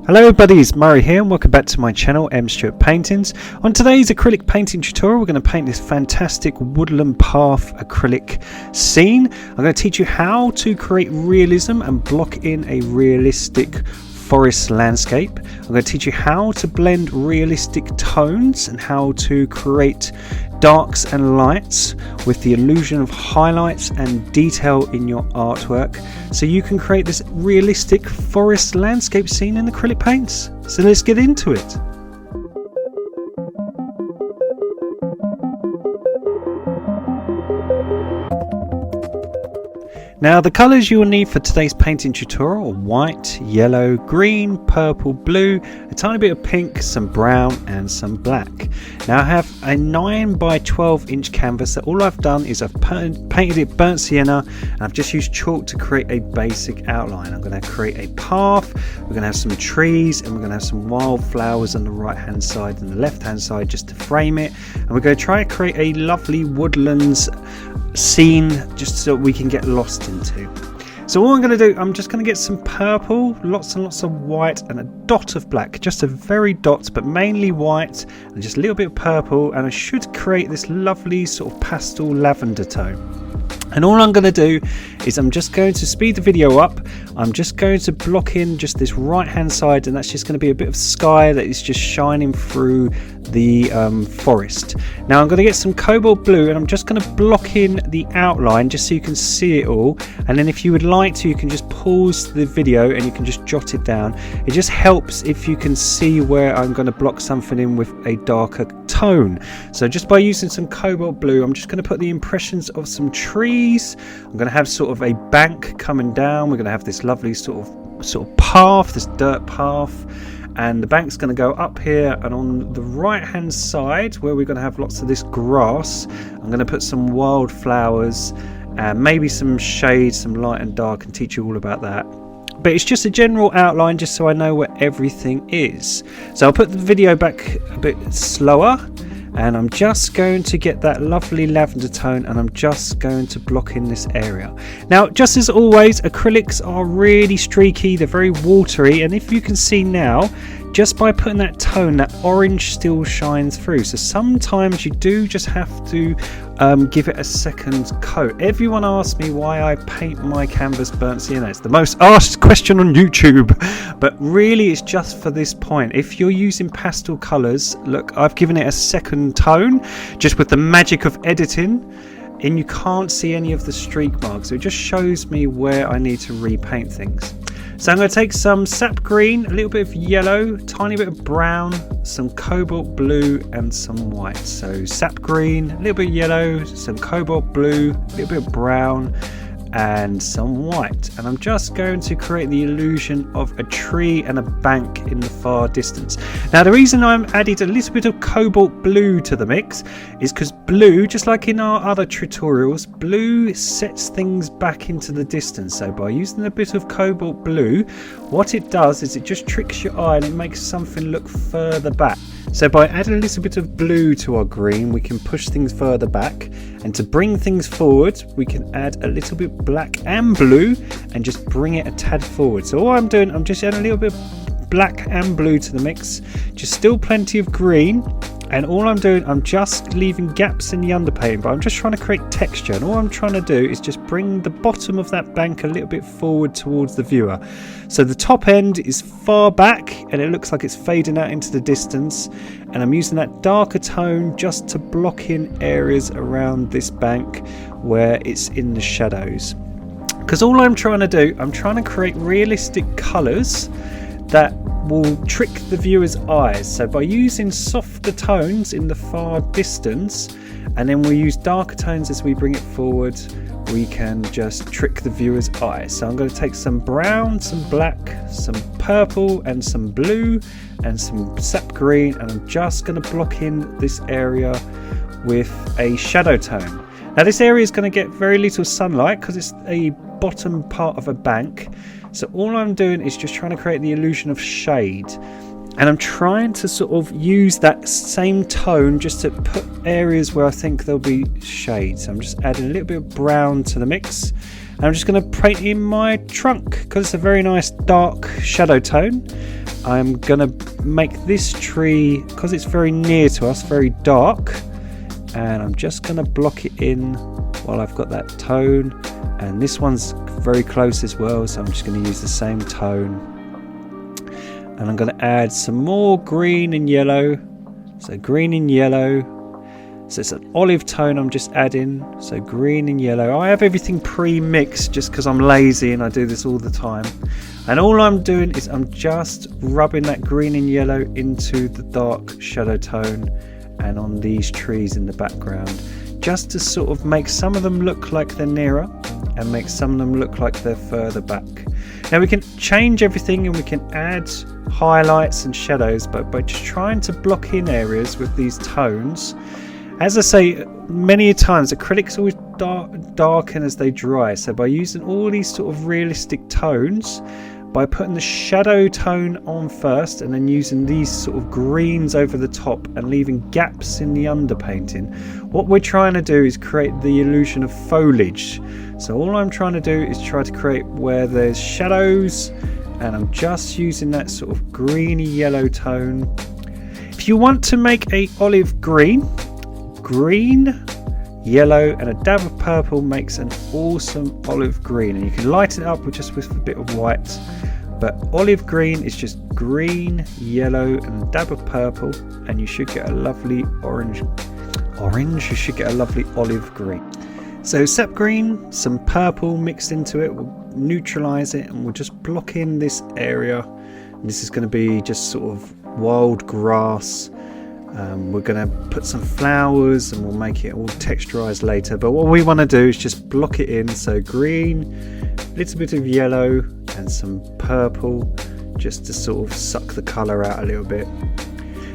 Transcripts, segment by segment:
Hello everybody, it's Murray here and welcome back to my channel, M Stewart Paintings. On today's acrylic painting tutorial, we're going to paint this fantastic woodland path acrylic scene. I'm going to teach you how to create realism and block in a realistic forest landscape. I'm going to teach you how to blend realistic tones and how to create darks and lights with the illusion of highlights and detail in your artwork, so you can create this realistic forest landscape scene in acrylic paints. So let's get into it. Now the colours you will need for today's painting tutorial are white, yellow, green, purple, blue, a tiny bit of pink, some brown and some black. Now I have a 9 by 12 inch canvas that all I've done is I've painted it burnt sienna and I've just used chalk to create a basic outline. I'm going to create a path, we're going to have some trees and we're going to have some wildflowers on the right hand side and the left hand side just to frame it, and we're going to try to create a lovely woodlands scene just so we can get lost into. So what I'm going to do, I'm just going to get some purple, lots and lots of white and a dot of black, just a very dot but mainly white and just a little bit of purple, and I should create this lovely sort of pastel lavender tone. And all I'm going to do is I'm just going to speed the video up. I'm just going to block in just this right hand side, and that's just going to be a bit of sky that is just shining through the forest. Now I'm going to get some cobalt blue and I'm just going to block in the outline just so you can see it all, and then if you would like to, you can just pause the video and you can just jot it down. It just helps if you can see where I'm going to block something in with a darker tone. So just by using some cobalt blue, I'm just going to put the impressions of some trees. I'm going to have sort of a bank coming down. We're going to have this lovely sort of path, this dirt path, and the bank's going to go up here, and on the right hand side where we're going to have lots of this grass, I'm going to put some wildflowers and maybe some shade, some light and dark, and teach you all about that. But it's just a general outline just so I know where everything is. So I'll put the video back a bit slower and I'm just going to get that lovely lavender tone and I'm just going to block in this area. Now just as always, acrylics are really streaky, they're very watery, and if you can see now, just by putting that tone, that orange still shines through. So sometimes you do just have to give it a second coat. Everyone asks me why I paint my canvas burnt sienna. It's the most asked question on YouTube, but really it's just for this point. If you're using pastel colours, look, I've given it a second tone just with the magic of editing, and you can't see any of the streak marks, so it just shows me where I need to repaint things. So I'm going to take some sap green, a little bit of yellow, tiny bit of brown, some cobalt blue and some white. So sap green, a little bit of yellow, some cobalt blue, a little bit of brown and some white, and I'm just going to create the illusion of a tree and a bank in the far distance. Now the reason I'm added a little bit of cobalt blue to the mix is because blue, just like in our other tutorials, blue sets things back into the distance. So by using a bit of cobalt blue, what it does is it just tricks your eye and it makes something look further back. So by adding a little bit of blue to our green, we can push things further back, and to bring things forward we can add a little bit black and blue and just bring it a tad forward. So all I'm doing, I'm just adding a little bit of black and blue to the mix, just still plenty of green, and all I'm doing, I'm just leaving gaps in the underpainting, but I'm just trying to create texture, and all I'm trying to do is just bring the bottom of that bank a little bit forward towards the viewer. So the top end is far back and it looks like it's fading out into the distance, and I'm using that darker tone just to block in areas around this bank where it's in the shadows. Because all I'm trying to do, I'm trying to create realistic colours that will trick the viewer's eyes. So by using softer tones in the far distance, and then we use darker tones as we bring it forward, we can just trick the viewer's eyes. So I'm going to take some brown, some black, some purple and some blue and some sap green, and I'm just going to block in this area with a shadow tone. Now this area is going to get very little sunlight because it's a bottom part of a bank, so all I'm doing is just trying to create the illusion of shade, and I'm trying to sort of use that same tone just to put areas where I think there'll be shade. So I'm just adding a little bit of brown to the mix, and I'm just going to paint in my trunk because it's a very nice dark shadow tone. I'm gonna make this tree, because it's very near to us, very dark, and I'm just gonna block it in while I've got that tone. And this one's very close as well, so I'm just going to use the same tone. And I'm going to add some more green and yellow. So green and yellow. So it's an olive tone I'm just adding. So green and yellow. I have everything pre-mixed just because I'm lazy and I do this all the time. And all I'm doing is I'm just rubbing that green and yellow into the dark shadow tone and on these trees in the background, just to sort of make some of them look like they're nearer and make some of them look like they're further back. Now we can change everything and we can add highlights and shadows, but by just trying to block in areas with these tones, as I say many times, acrylics always darken as they dry. So by using all these sort of realistic tones, by putting the shadow tone on first and then using these sort of greens over the top and leaving gaps in the underpainting, what we're trying to do is create the illusion of foliage. So all I'm trying to do is try to create where there's shadows, and I'm just using that sort of greeny yellow tone. If you want to make a olive green, yellow and a dab of purple makes an awesome olive green, and you can lighten it up with just with a bit of white. But olive green is just green, yellow and a dab of purple, and you should get a lovely orange, you should get a lovely olive green. So sap green, some purple mixed into it, we'll neutralize it and we'll just block in this area. And this is going to be just sort of wild grass. We're going to put some flowers and we'll make it all texturized later, but what we want to do is just block it in. So green, a little bit of yellow and some purple, just to sort of suck the color out a little bit.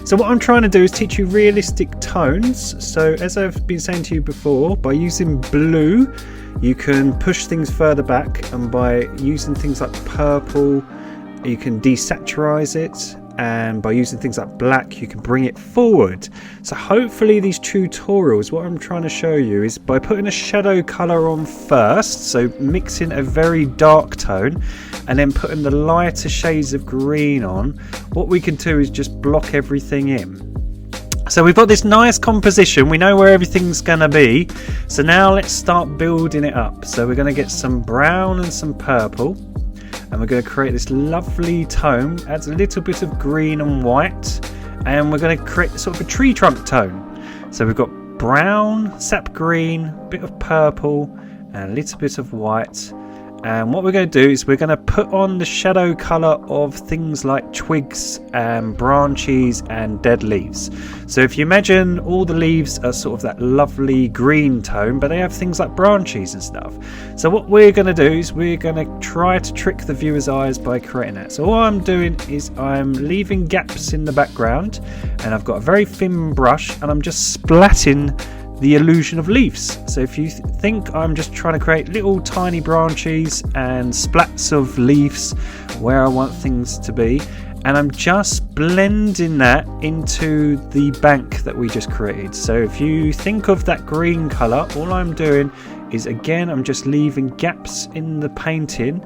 So what I'm trying to do is teach you realistic tones. So as I've been saying to you before, by using blue you can push things further back, and by using things like purple you can desaturize it, and by using things like black you can bring it forward. So hopefully these tutorials, what I'm trying to show you is by putting a shadow color on first, so mixing a very dark tone and then putting the lighter shades of green on, what we can do is just block everything in. So we've got this nice composition, we know where everything's going to be, so now let's start building it up. So we're going to get some brown and some purple, and we're going to create this lovely tone, adds a little bit of green and white, and we're going to create sort of a tree trunk tone. So we've got brown, sap green, bit of purple and a little bit of white, and what we're going to do is we're going to put on the shadow color of things like twigs and branches and dead leaves. So if you imagine all the leaves are sort of that lovely green tone, but they have things like branches and stuff. So what we're going to do is we're going to try to trick the viewer's eyes by creating that. So all I'm doing is I'm leaving gaps in the background, and I've got a very thin brush and I'm just splatting the illusion of leaves. So if you think I'm just trying to create little tiny branches and splats of leaves where I want things to be, and I'm just blending that into the bank that we just created. So if you think of that green color, all I'm doing is again I'm just leaving gaps in the painting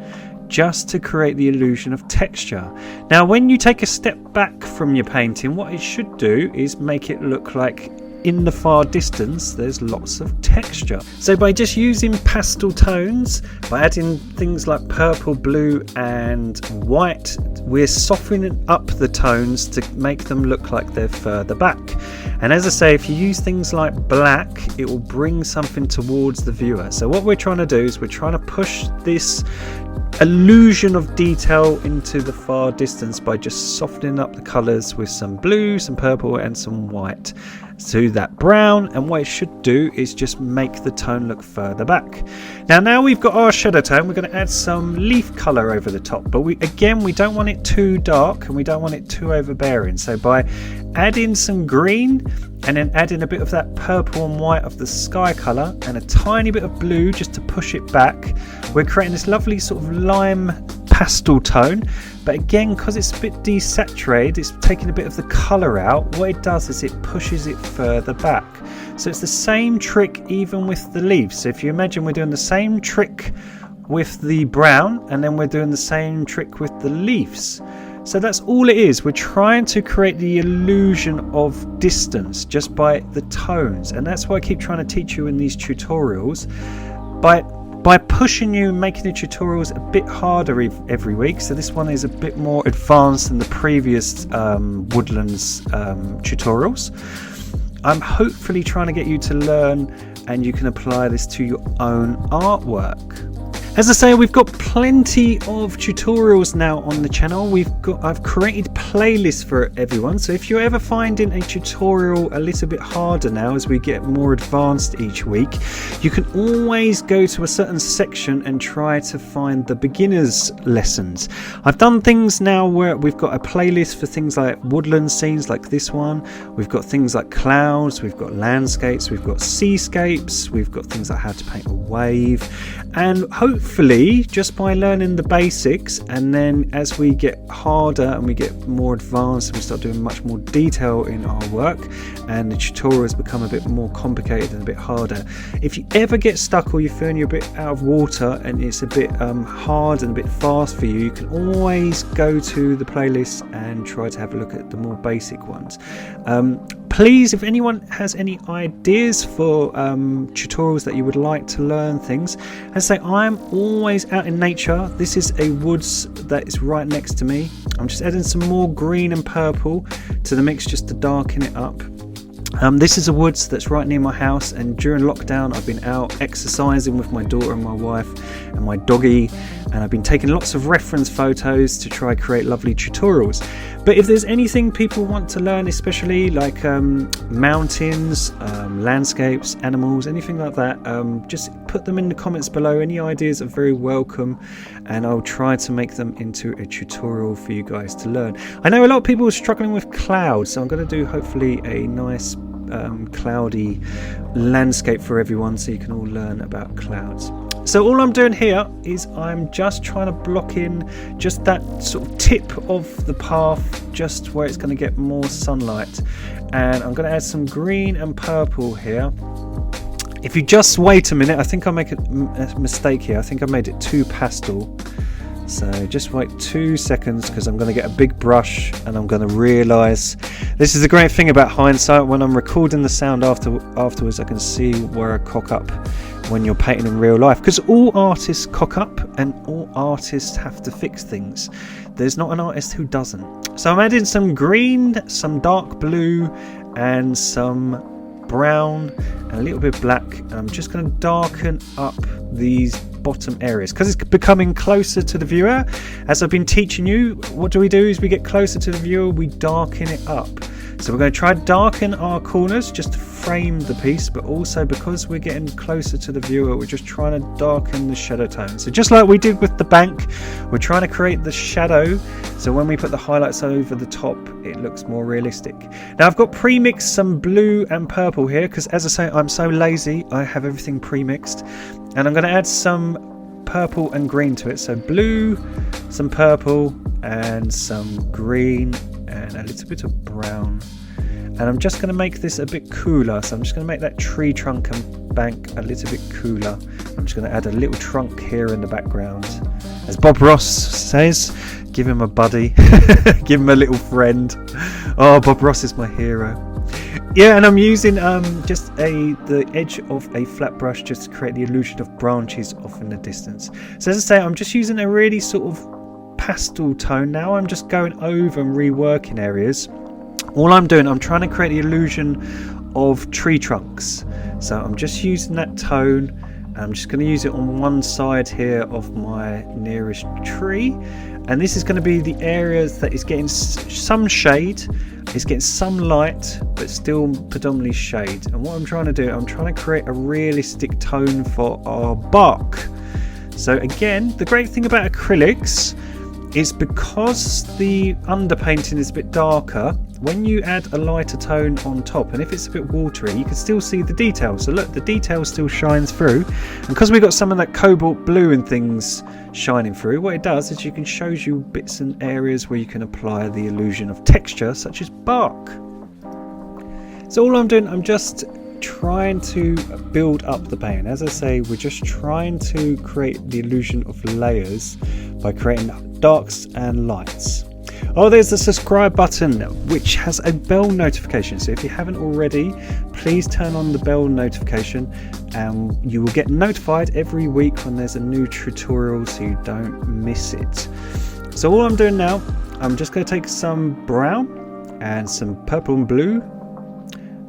just to create the illusion of texture. Now when you take a step back from your painting, what it should do is make it look like in the far distance there's lots of texture. So by just using pastel tones, by adding things like purple, blue and white, we're softening up the tones to make them look like they're further back. And as I say, if you use things like black, it will bring something towards the viewer. So what we're trying to do is we're trying to push this illusion of detail into the far distance by just softening up the colors with some blue, some purple and some white to that brown, and what it should do is just make the tone look further back. Now we've got our shadow tone, we're going to add some leaf color over the top, but we don't want it too dark and we don't want it too overbearing. So by adding some green and then adding a bit of that purple and white of the sky color and a tiny bit of blue just to push it back, we're creating this lovely sort of lime pastel tone. But again, because it's a bit desaturated, it's taking a bit of the colour out, what it does is it pushes it further back. So it's the same trick even with the leaves. So if you imagine we're doing the same trick with the brown and then we're doing the same trick with the leaves. So that's all it is. We're trying to create the illusion of distance just by the tones, and that's why I keep trying to teach you in these tutorials. By pushing you and making the tutorials a bit harder every week, so this one is a bit more advanced than the previous Woodlands tutorials. I'm hopefully trying to get you to learn, and you can apply this to your own artwork. As I say, we've got plenty of tutorials now on the channel. I've created playlists for everyone. So if you're ever finding a tutorial a little bit harder now as we get more advanced each week, you can always go to a certain section and try to find the beginners lessons. I've done things now where we've got a playlist for things like woodland scenes like this one. We've got things like clouds, we've got landscapes, we've got seascapes, we've got things like how to paint a wave, and hopefully just by learning the basics, and then as we get harder and we get more advanced and we start doing much more detail in our work and the tutorials become a bit more complicated and a bit harder, if you ever get stuck or you're feeling you're a bit out of water and it's a bit hard and a bit fast for you, you can always go to the playlist and try to have a look at the more basic ones. Please, if anyone has any ideas for tutorials that you would like to learn things, as I say, I'm always out in nature. This is a woods that is right next to me. I'm just adding some more green and purple to the mix just to darken it up. This is a woods that's right near my house, and during lockdown I've been out exercising with my daughter and my wife and my doggy, and I've been taking lots of reference photos to try create lovely tutorials. But if there's anything people want to learn, especially like mountains, landscapes, animals, anything like that, just put them in the comments below. Any ideas are very welcome, and I'll try to make them into a tutorial for you guys to learn. I know a lot of people are struggling with clouds, so I'm going to do hopefully a nice cloudy landscape for everyone so you can all learn about clouds. So all I'm doing here is I'm just trying to block in just that sort of tip of the path, just where it's going to get more sunlight, and I'm going to add some green and purple here. If you just wait a minute, I think I make a mistake here. I think I made it too pastel. So just wait 2 seconds, because I'm going to get a big brush and I'm going to realise. This is the great thing about hindsight. When I'm recording the sound afterwards, I can see where I cock up when you're painting in real life, because all artists cock up and all artists have to fix things. There's not an artist who doesn't. So I'm adding some green, some dark blue, and some brown and a little bit black, and I'm just going to darken up these bottom areas because it's becoming closer to the viewer. As I've been teaching you, what do? Is we get closer to the viewer, we darken it up. So we're going to try to darken our corners just to frame the piece, but also because we're getting closer to the viewer, we're just trying to darken the shadow tone. So just like we did with the bank, we're trying to create the shadow, so when we put the highlights over the top, it looks more realistic. Now I've got pre-mixed some blue and purple here because, as I say, I'm so lazy, I have everything pre-mixed, and I'm going to add some purple and green to it. So blue, some purple, and some green, and a little bit of brown. And I'm just going to make this a bit cooler, so I'm just going to make that tree trunk and bank a little bit cooler. I'm just going to add a little trunk here in the background. As Bob Ross says, give him a buddy, give him a little friend. Oh, Bob Ross is my hero. Yeah, and I'm using just the edge of a flat brush just to create the illusion of branches off in the distance. So as I say, I'm just using a really sort of pastel tone now. I'm just going over and reworking areas. All I'm doing, I'm trying to create the illusion of tree trunks. So I'm just using that tone, and I'm just going to use it on one side here of my nearest tree. And this is going to be the areas that is getting some shade, it's getting some light, but still predominantly shade. And what I'm trying to do, I'm trying to create a realistic tone for our bark. So again, the great thing about acrylics is because the underpainting is a bit darker, when you add a lighter tone on top, and if it's a bit watery, you can still see the detail. So look, the detail still shines through, and because we've got some of that cobalt blue and things shining through, what it does is you can show you bits and areas where you can apply the illusion of texture, such as bark. So all I'm doing, I'm just trying to build up the paint. As I say, we're just trying to create the illusion of layers by creating darks and lights. Oh, there's the subscribe button, which has a bell notification. So if you haven't already, please turn on the bell notification and you will get notified every week when there's a new tutorial so you don't miss it. So all I'm doing now, I'm just going to take some brown and some purple and blue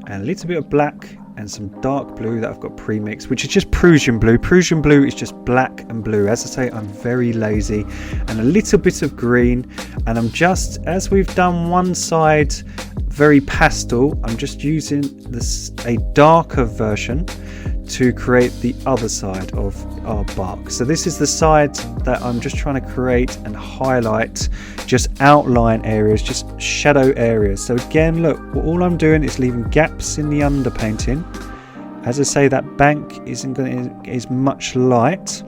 and a little bit of black and some dark blue that I've got pre-mixed, which is just Prussian blue. Prussian blue is just black and blue. As I say, I'm very lazy. And a little bit of green, and I'm just, as we've done one side very pastel, I'm just using this a darker version to create the other side of our bark. So this is the side that I'm just trying to create and highlight, just outline areas, just shadow areas. So again, look, all I'm doing is leaving gaps in the underpainting. As I say, that bank is much light.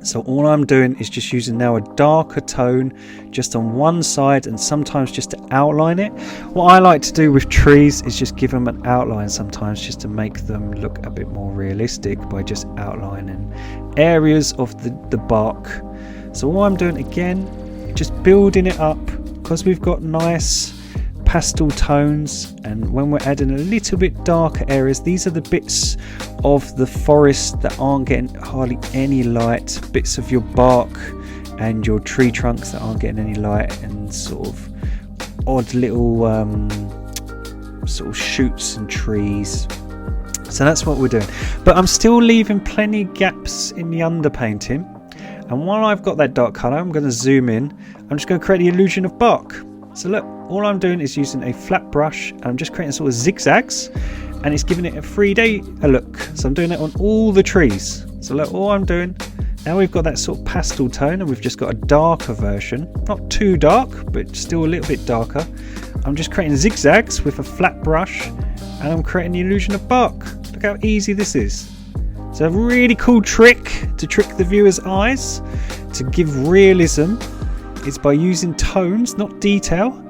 So all I'm doing is just using now a darker tone just on one side and sometimes just to outline it. What I like to do with trees is just give them an outline sometimes just to make them look a bit more realistic by just outlining areas of the bark. So all I'm doing again, just building it up because we've got nice pastel tones, and when we're adding a little bit darker areas, these are the bits of the forest that aren't getting hardly any light, bits of your bark and your tree trunks that aren't getting any light, and sort of odd little sort of shoots and trees. So that's what we're doing, but I'm still leaving plenty of gaps in the underpainting. And while I've got that dark color, I'm going to zoom in. I'm just going to create the illusion of bark. So look, all I'm doing is using a flat brush and I'm just creating sort of zigzags, and it's giving it a 3D look. So I'm doing it on all the trees. So look, all I'm doing, now we've got that sort of pastel tone and we've just got a darker version. Not too dark, but still a little bit darker. I'm just creating zigzags with a flat brush and I'm creating the illusion of bark. Look how easy this is. So a really cool trick to trick the viewer's eyes, to give realism, is by using tones, not detail,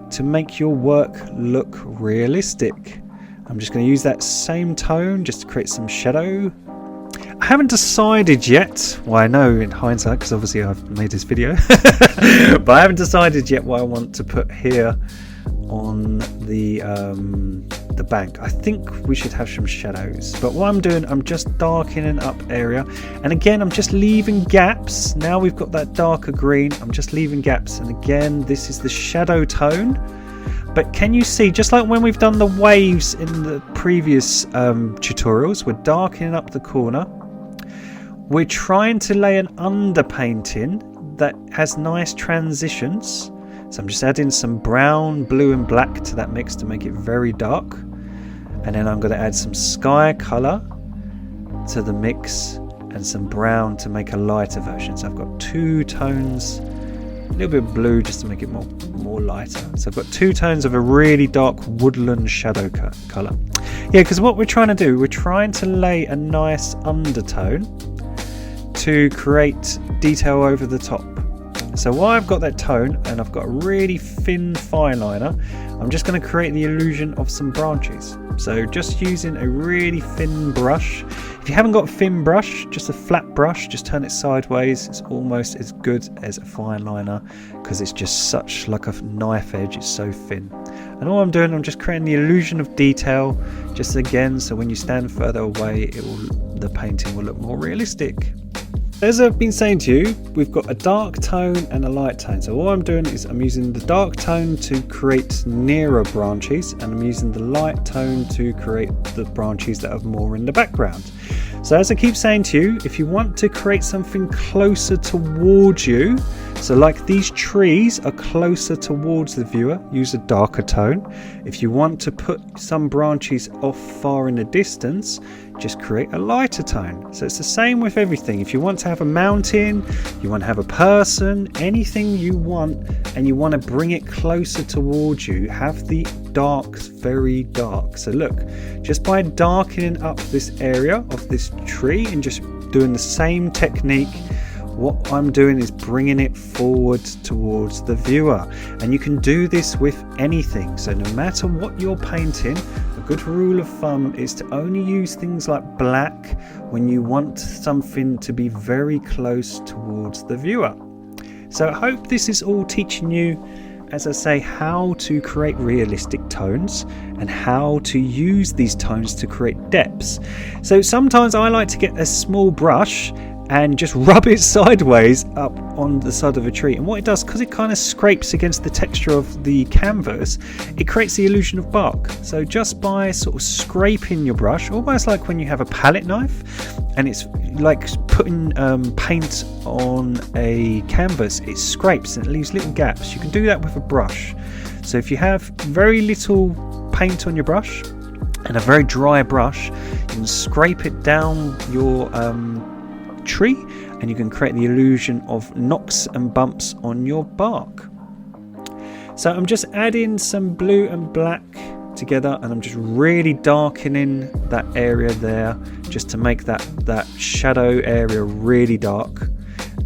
to make your work look realistic. I'm just going to use that same tone just to create some shadow. I haven't decided yet, well I know in hindsight because obviously I've made this video, but I haven't decided yet what I want to put here on the bank. I think we should have some shadows, but what I'm doing, I'm just darkening up area, and again I'm just leaving gaps. Now we've got that darker green, I'm just leaving gaps, and again this is the shadow tone. But can you see, just like when we've done the waves in the previous tutorials, we're darkening up the corner. We're trying to lay an underpainting that has nice transitions. So I'm just adding some brown, blue and black to that mix to make it very dark. And then I'm going to add some sky colour to the mix and some brown to make a lighter version. So I've got two tones, a little bit of blue just to make it more lighter. So I've got two tones of a really dark woodland shadow colour. Yeah, because what we're trying to do, we're trying to lay a nice undertone to create detail over the top. So while I've got that tone and I've got a really thin fine liner, I'm just going to create the illusion of some branches. So just using a really thin brush. If you haven't got a thin brush, just a flat brush, just turn it sideways. It's almost as good as a fine liner because it's just such like a knife edge, it's so thin. And all I'm doing, I'm just creating the illusion of detail, just again, so when you stand further away, the painting will look more realistic. As I've been saying to you, we've got a dark tone and a light tone. So all I'm doing is I'm using the dark tone to create nearer branches, and I'm using the light tone to create the branches that are more in the background. So as I keep saying to you, if you want to create something closer towards you, so like these trees are closer towards the viewer, use a darker tone. If you want to put some branches off far in the distance, just create a lighter tone. So it's the same with everything. If you want to have a mountain, you want to have a person, anything you want, and you want to bring it closer towards you, have the darks very dark. So look, just by darkening up this area of this tree and just doing the same technique, what I'm doing is bringing it forward towards the viewer. And you can do this with anything. So no matter what you're painting, a good rule of thumb is to only use things like black when you want something to be very close towards the viewer. So I hope this is all teaching you as I say, how to create realistic tones and how to use these tones to create depths. So sometimes I like to get a small brush and just rub it sideways up on the side of a tree, and what it does, because it kind of scrapes against the texture of the canvas, it creates the illusion of bark. So just by sort of scraping your brush, almost like when you have a palette knife and it's like putting paint on a canvas, it scrapes and it leaves little gaps. You can do that with a brush. So if you have very little paint on your brush and a very dry brush, you can scrape it down your tree and you can create the illusion of knocks and bumps on your bark. So I'm just adding some blue and black together, and I'm just really darkening that area there just to make that shadow area really dark.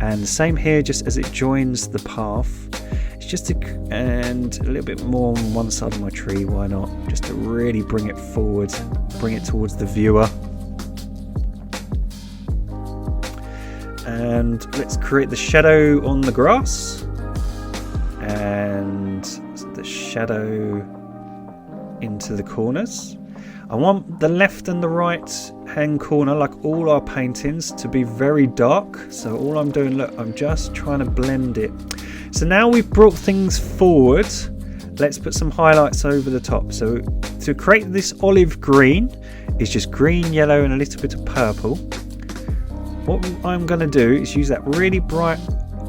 And the same here, just as it joins the path, it's just and a little bit more on one side of my tree, why not, just to really bring it forward, bring it towards the viewer. And let's create the shadow on the grass and the shadow into the corners. I want the left and the right hand corner, like all our paintings, to be very dark. So all I'm doing, look, I'm just trying to blend it. So now we've brought things forward, let's put some highlights over the top. So to create this olive green, it's just green, yellow and a little bit of purple. What I'm going to do is use that really bright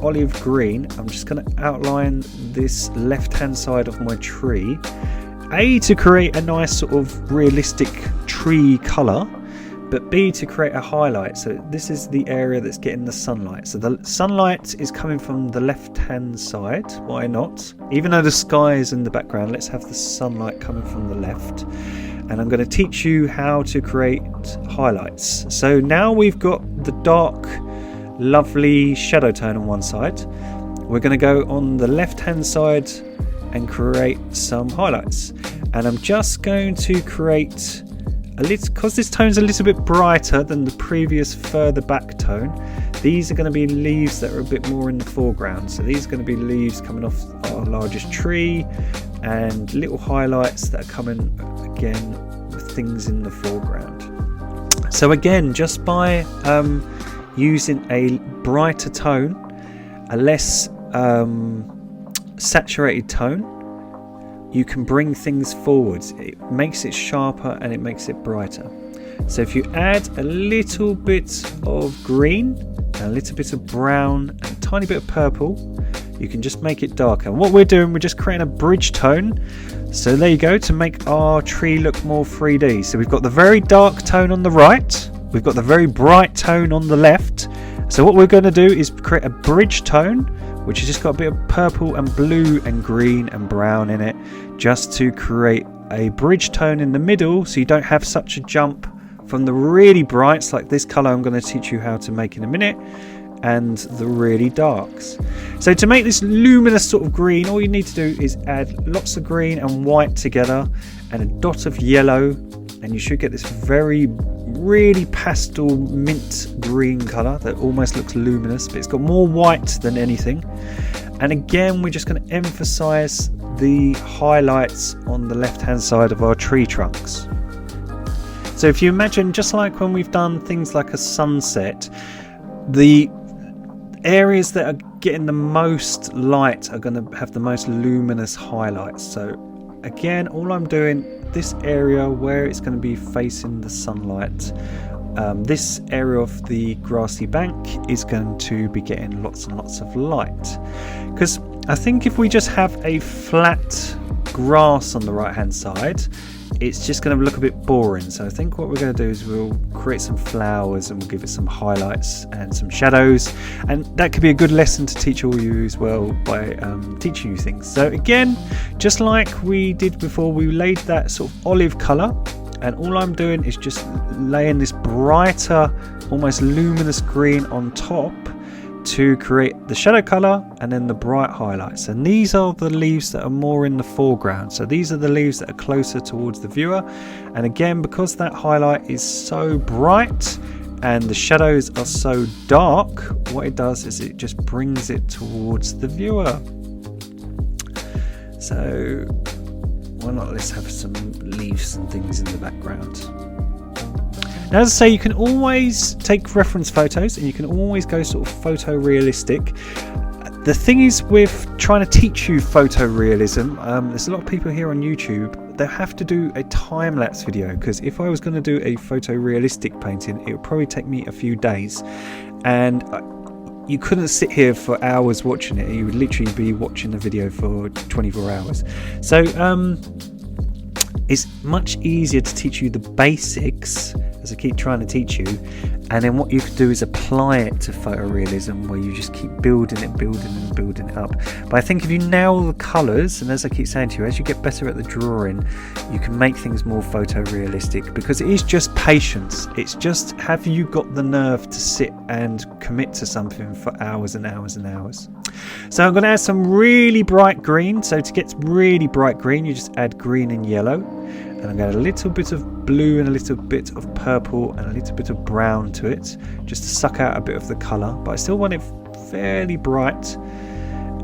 olive green. I'm just going to outline this left hand side of my tree, to create a nice sort of realistic tree colour, but B, to create a highlight. So this is the area that's getting the sunlight. So the sunlight is coming from the left hand side, why not? Even though the sky is in the background, let's have the sunlight coming from the left. And I'm going to teach you how to create highlights. So now we've got the dark, lovely shadow tone on one side. We're going to go on the left hand side and create some highlights. And I'm just going to create a little, because this tone's a little bit brighter than the previous further back tone, these are going to be leaves that are a bit more in the foreground. So these are going to be leaves coming off our largest tree and little highlights that are coming again with things in the foreground. So again, just by using a brighter tone, a less saturated tone, you can bring things forward. It makes it sharper and it makes it brighter. So if you add a little bit of green, a little bit of brown and a tiny bit of purple, you can just make it darker. And what we're doing, we're just creating a bridge tone. So there you go, to make our tree look more 3D. So we've got the very dark tone on the right, we've got the very bright tone on the left. So what we're going to do is create a bridge tone, which has just got a bit of purple and blue and green and brown in it, just to create a bridge tone in the middle, so you don't have such a jump from the really brights like this colour I'm going to teach you how to make in a minute, and the really darks. So to make this luminous sort of green, all you need to do is add lots of green and white together and a dot of yellow, and you should get this very really pastel mint green colour that almost looks luminous, but it's got more white than anything. And again, we're just going to emphasize the highlights on the left hand side of our tree trunks. So if you imagine, just like when we've done things like a sunset, the areas that are getting the most light are going to have the most luminous highlights. So again, all I'm doing, this area where it's going to be facing the sunlight, this area of the grassy bank is going to be getting lots and lots of light. Because I think if we just have a flat grass on the right hand side, it's just going to look a bit boring. So I think what we're going to do is we'll create some flowers and we'll give it some highlights and some shadows, and that could be a good lesson to teach all you as well by teaching you things. So again, just like we did before, we laid that sort of olive colour, and all I'm doing is just laying this brighter, almost luminous green on top to create the shadow colour and then the bright highlights. And these are the leaves that are more in the foreground, so these are the leaves that are closer towards the viewer. And again, because that highlight is so bright and the shadows are so dark, what it does is it just brings it towards the viewer. So why not, let's have some leaves and things in the background. Now, as I say, you can always take reference photos and you can always go sort of photorealistic. The thing is with trying to teach you photorealism, there's a lot of people here on YouTube, they have to do a time-lapse video, because if I was going to do a photorealistic painting, it would probably take me a few days, and you couldn't sit here for hours watching it. You would literally be watching the video for 24 hours. So it's much easier to teach you the basics, as I keep trying to teach you, and then what you can do is apply it to photorealism, where you just keep building it up. But I think if you nail the colours, and as I keep saying to you, as you get better at the drawing, you can make things more photorealistic, because it is just patience. It's just, have you got the nerve to sit and commit to something for hours and hours and hours. So I'm going to add some really bright green. So to get really bright green, you just add green and yellow. And I'm going to add a little bit of blue and a little bit of purple and a little bit of brown to it, just to suck out a bit of the colour, but I still want it fairly bright.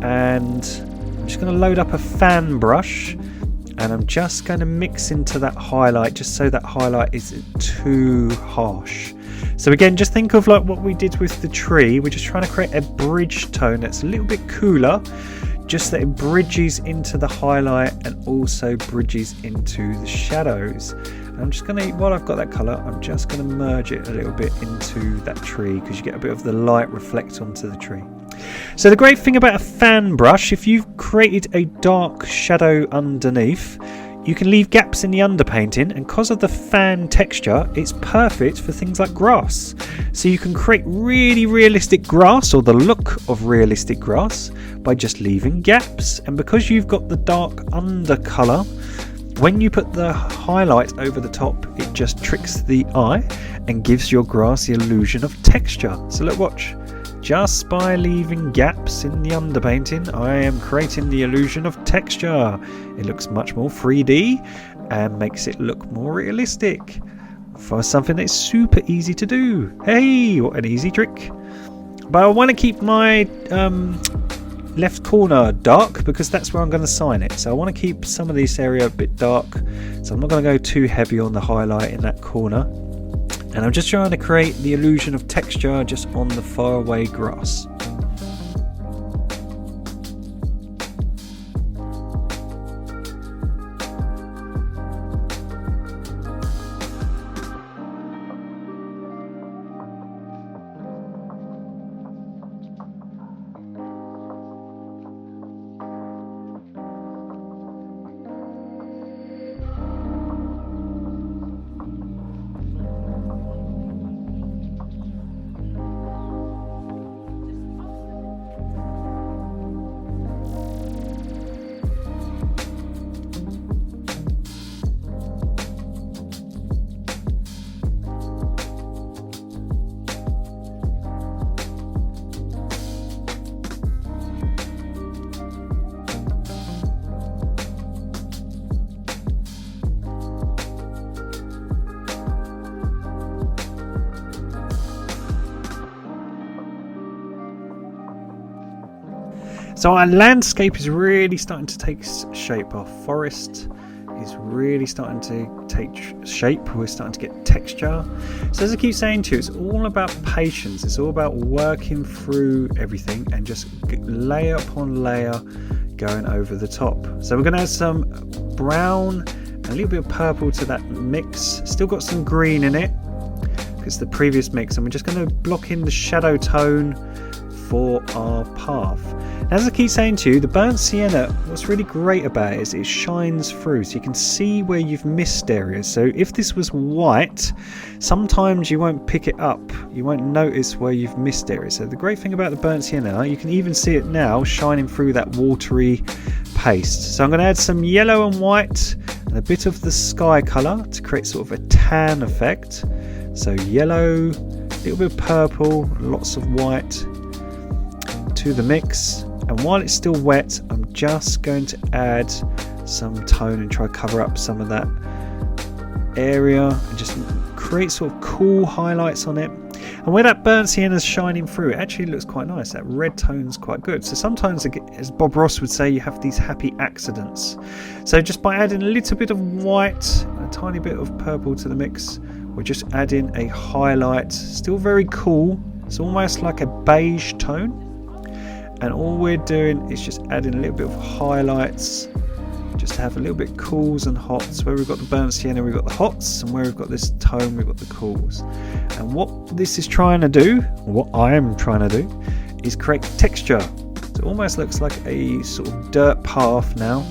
And I'm just going to load up a fan brush, and I'm just going to mix into that highlight, just so that highlight isn't too harsh. So again, just think of like what we did with the tree. We're just trying to create a bridge tone that's a little bit cooler, just that it bridges into the highlight and also bridges into the shadows. And I'm just going to, while I've got that colour, I'm just going to merge it a little bit into that tree, because you get a bit of the light reflect onto the tree. So the great thing about a fan brush, if you've created a dark shadow underneath, you can leave gaps in the underpainting, and because of the fan texture, it's perfect for things like grass. So you can create really realistic grass, or the look of realistic grass, by just leaving gaps. And because you've got the dark undercolour, when you put the highlight over the top, it just tricks the eye and gives your grass the illusion of texture. So look, watch. Just by leaving gaps in the underpainting, I am creating the illusion of texture. It looks much more 3D and makes it look more realistic for something that's super easy to do. Hey, what an easy trick. But I want to keep my left corner dark, because that's where I'm going to sign it. So I want to keep some of this area a bit dark. So I'm not going to go too heavy on the highlight in that corner. And I'm just trying to create the illusion of texture just on the faraway grass. So our landscape is really starting to take shape. Our forest is really starting to take shape. We're starting to get texture. So as I keep saying to you, it's all about patience. It's all about working through everything and just layer upon layer going over the top. So we're going to add some brown and a little bit of purple to that mix. Still got some green in it, because the previous mix. And we're just going to block in the shadow tone for our path. Now, as I keep saying to you, the burnt sienna, what's really great about it is it shines through, so you can see where you've missed areas. So if this was white, sometimes you won't pick it up, you won't notice where you've missed areas. So the great thing about the burnt sienna, you can even see it now shining through that watery paste. So I'm going to add some yellow and white and a bit of the sky colour to create sort of a tan effect. So yellow, a little bit of purple, lots of white to the mix. And while it's still wet, I'm just going to add some tone and try to cover up some of that area and just create sort of cool highlights on it. And where that burnt sienna is shining through, it actually looks quite nice. That red tone's quite good. So sometimes, as Bob Ross would say, you have these happy accidents. So just by adding a little bit of white and a tiny bit of purple to the mix, we're just adding a highlight. Still very cool. It's almost like a beige tone. And all we're doing is just adding a little bit of highlights, just to have a little bit cools and hots. Where we've got the burnt sienna, we've got the hots, and where we've got this tone, we've got the cools. And what this is trying to do, what I am trying to do, is create texture. So it almost looks like a sort of dirt path now.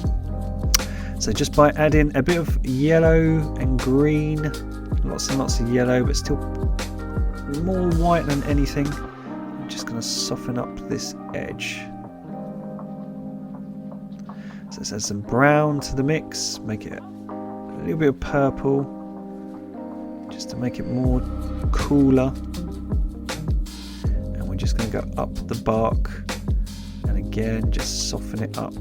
So just by adding a bit of yellow and green, lots and lots of yellow, but still more white than anything. I'm just going to soften up this edge. So let's add some brown to the mix, make it a little bit of purple, just to make it more cooler. And we're just going to go up the bark, and again just soften it up.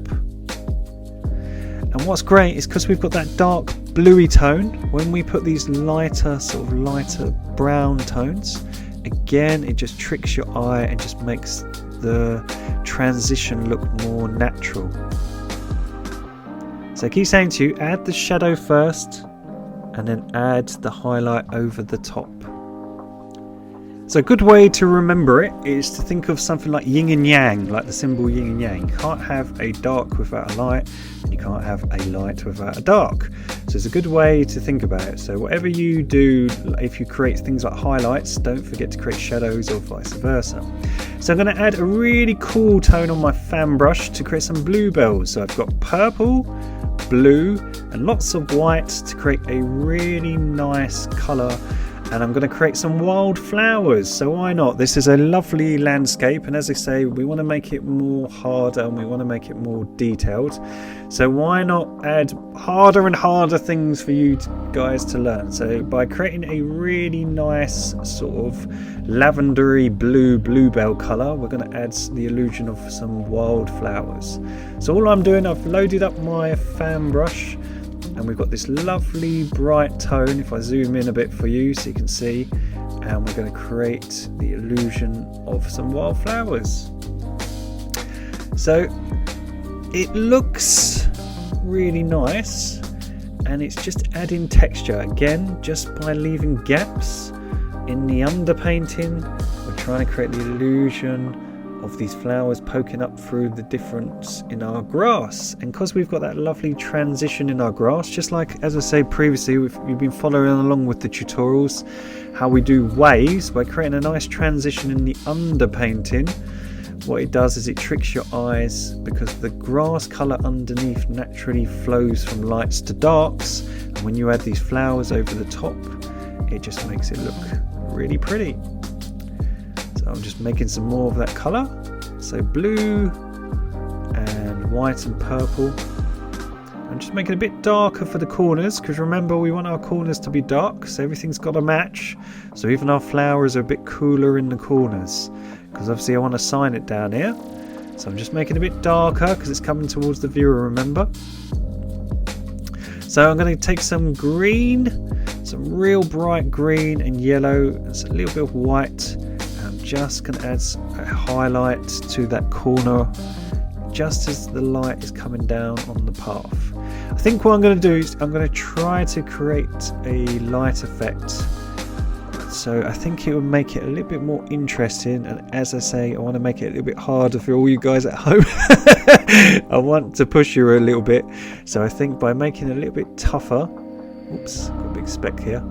And what's great is because we've got that dark bluey tone, when we put these lighter, sort of lighter brown tones, again it just tricks your eye and just makes the transition look more natural. So I keep saying to you, add the shadow first and then add the highlight over the top. So a good way to remember it is to think of something like yin and yang, like the symbol yin and yang. You can't have a dark without a light, and you can't have a light without a dark. So it's a good way to think about it. So whatever you do, if you create things like highlights, don't forget to create shadows or vice versa. So I'm going to add a really cool tone on my fan brush to create some bluebells. So I've got purple, blue and lots of white to create a really nice colour. And I'm going to create some wild flowers, so why not? This is a lovely landscape, and as I say, we want to make it more harder and we want to make it more detailed. So why not add harder and harder things for you guys to learn? So by creating a really nice sort of lavendery blue bluebell colour, we're going to add the illusion of some wild flowers. So all I'm doing, I've loaded up my fan brush, and we've got this lovely bright tone. If I zoom in a bit for you so you can see, and we're going to create the illusion of some wildflowers. So it looks really nice, and it's just adding texture again just by leaving gaps in the underpainting. We're trying to create the illusion of these flowers poking up through the difference in our grass. And because we've got that lovely transition in our grass, just like as I said previously, you've been following along with the tutorials how we do waves by creating a nice transition in the underpainting. What it does is it tricks your eyes, because the grass colour underneath naturally flows from lights to darks, and when you add these flowers over the top, it just makes it look really pretty. So I'm just making some more of that colour, so blue and white and purple. I'm just making it a bit darker for the corners, because remember, we want our corners to be dark, so everything's got to match. So even our flowers are a bit cooler in the corners, because obviously I want to sign it down here. So I'm just making it a bit darker because it's coming towards the viewer, remember. So I'm going to take some green, some real bright green and yellow, and a little bit of white. Just going to add a highlight to that corner just as the light is coming down on the path. I think what I'm going to do is I'm going to try to create a light effect, so I think it will make it a little bit more interesting. And as I say, I want to make it a little bit harder for all you guys at home. I want to push you a little bit, so I think by making it a little bit tougher, oops, got a big speck here,